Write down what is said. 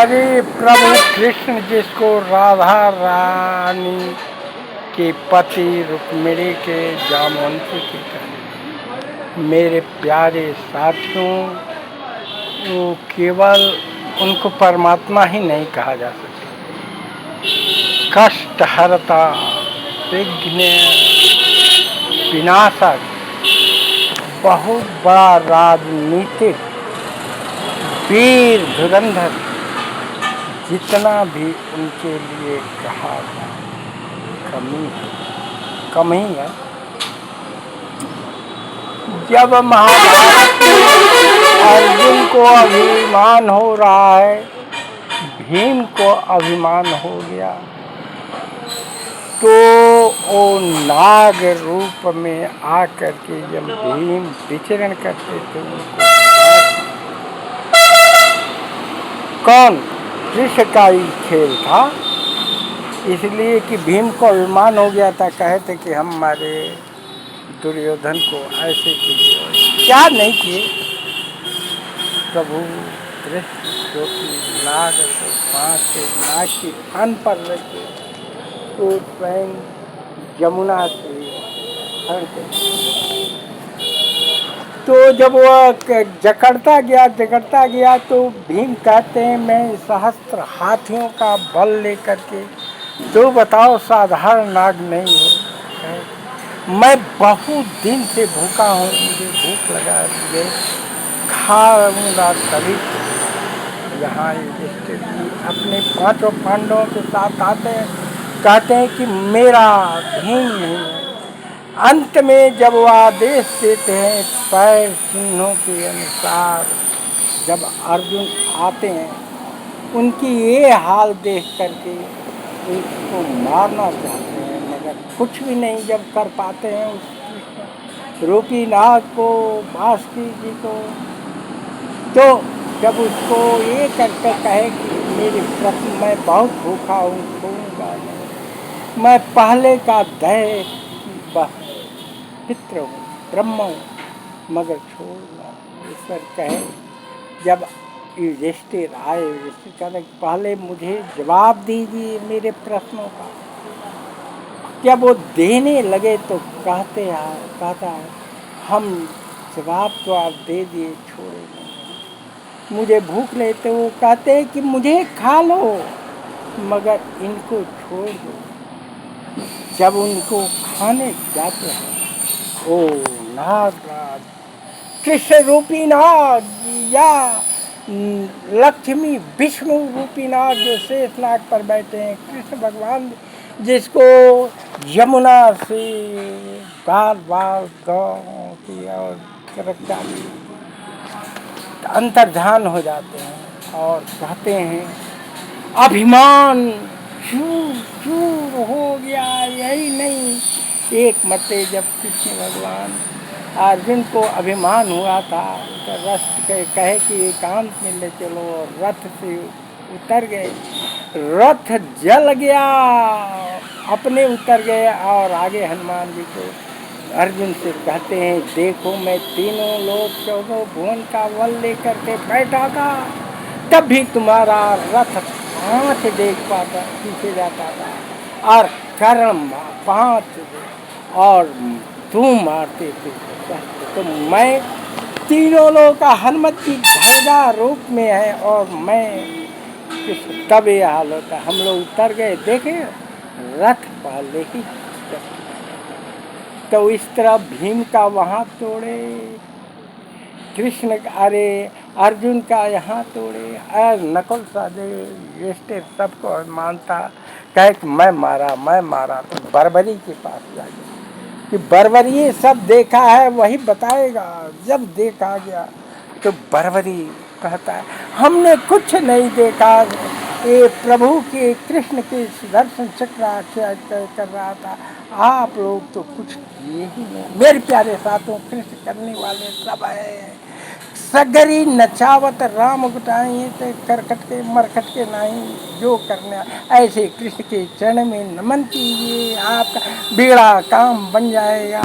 अरे प्रभु कृष्ण जिसको राधा रानी के पति रुक्मिणी के जामवंती के कहने, मेरे प्यारे साथियों, वो केवल उनको परमात्मा ही नहीं कहा जा सकता। कष्ट हरता, विघ्न विनाशक, बहुत बड़ा राजनीतिक वीर धुरंधर, जितना भी उनके लिए कहा कम ही है। जब महाभारत में अर्जुन को अभिमान हो रहा है, भीम को अभिमान हो गया, तो वो नाग रूप में आकर के जब भीम विचरण करते थे उनको कौन कृष्ण का ही खेल था, इसलिए कि भीम को अभिमान हो गया था। कहते कि हम हमारे दुर्योधन को ऐसे किए, क्या नहीं किए। प्रभु कृष्ण जो कि नाग को पाँच के नाग की कान पर रखे, तो स्वयं यमुना से हर के, तो जब वह जकड़ता गया तो भीम कहते हैं मैं सहस्त्र हाथियों का बल लेकर के, तो बताओ साधारण नाग नहीं हो। मैं बहुत दिन से भूखा हूँ, मुझे भूख लगा, मुझे खाऊंगा तभी। यहाँ अपने पांचों पांडवों के साथ आते हैं, कहते हैं कि मेरा भीम नहीं है। अंत में जब वो आदेश देते हैं पैर चिन्हों के अनुसार, जब अर्जुन आते हैं, उनकी ये हाल देख करके उसको मारना चाहते हैं, मगर कुछ भी नहीं जब कर पाते हैं उस रूपी नाग को, बासुकी जी को। तो जब उसको ये करके कहे कि मेरे प्रति मैं बहुत भूखा हूँ, खोऊंगा नहीं, मैं पहले का दय पित्र हूँ, ब्रह्म हूँ, मगर छोड़ना। ईश्वर कहे, जब युधिष्ठिर आए, युधिष्ठिर कहते पहले मुझे जवाब दीजिए मेरे प्रश्नों का। जब वो देने लगे तो कहता है हम जवाब तो आप दे दिए, छोड़े नहीं, मुझे भूख नहीं। तो वो कहते हैं कि मुझे खा लो, मगर इनको छोड़ दो। जब उनको खाने जाते हैं, ओ नागराज, कृष्ण रूपी नाग या लक्ष्मी विष्णु रूपी नाग जो शेषनाग पर बैठे हैं, कृष्ण भगवान जिसको यमुना से बार बार गाँव की और अंतर्धान हो जाते हैं और कहते हैं अभिमान चूर चूर हो गया। यही नहीं, एक मते जब कृष्ण भगवान अर्जुन को अभिमान हुआ था, तो रथ कहे कि एकांत में ले चलो, और रथ से उतर गए, रथ जल गया, अपने उतर गए। और आगे हनुमान जी को अर्जुन से कहते हैं देखो मैं तीनों लोग चौदह भुवन का बल लेकर के बैठा था, तब भी तुम्हारा रथ 5 देख पाता, पीछे जाता था, और कर्म 5 और तुम मारते थे। तो मैं तीनों लोगों का हनुमत की ध्वजा रूप में है, और मैं तब ये हाल होता। हम लोग उतर गए, देखे रथ पहले ही। तो इस तरह भीम का वहाँ तोड़े, कृष्ण अरे अर्जुन का यहाँ तोड़े, नकुल सहदेव युधिष्ठिर सबको मानता, कहे कि मैं मारा। तो बर्बरी के पास जाइए कि बर्बरी सब देखा है वही बताएगा। जब देखा गया तो बर्बरी कहता है हमने कुछ नहीं देखा, ये प्रभु के कृष्ण के सुदर्शन चक्र कर रहा था, आप लोग तो कुछ किए ही नहीं। मेरे प्यारे साथों, कृष्ण करने वाले सब है, सगरी नचावत राम गुटाई, करकट के मरकट के नहीं, जो करने ऐसे कृष्ण के चरण में नमन कीजिए, आपका बेड़ा काम बन जाएगा।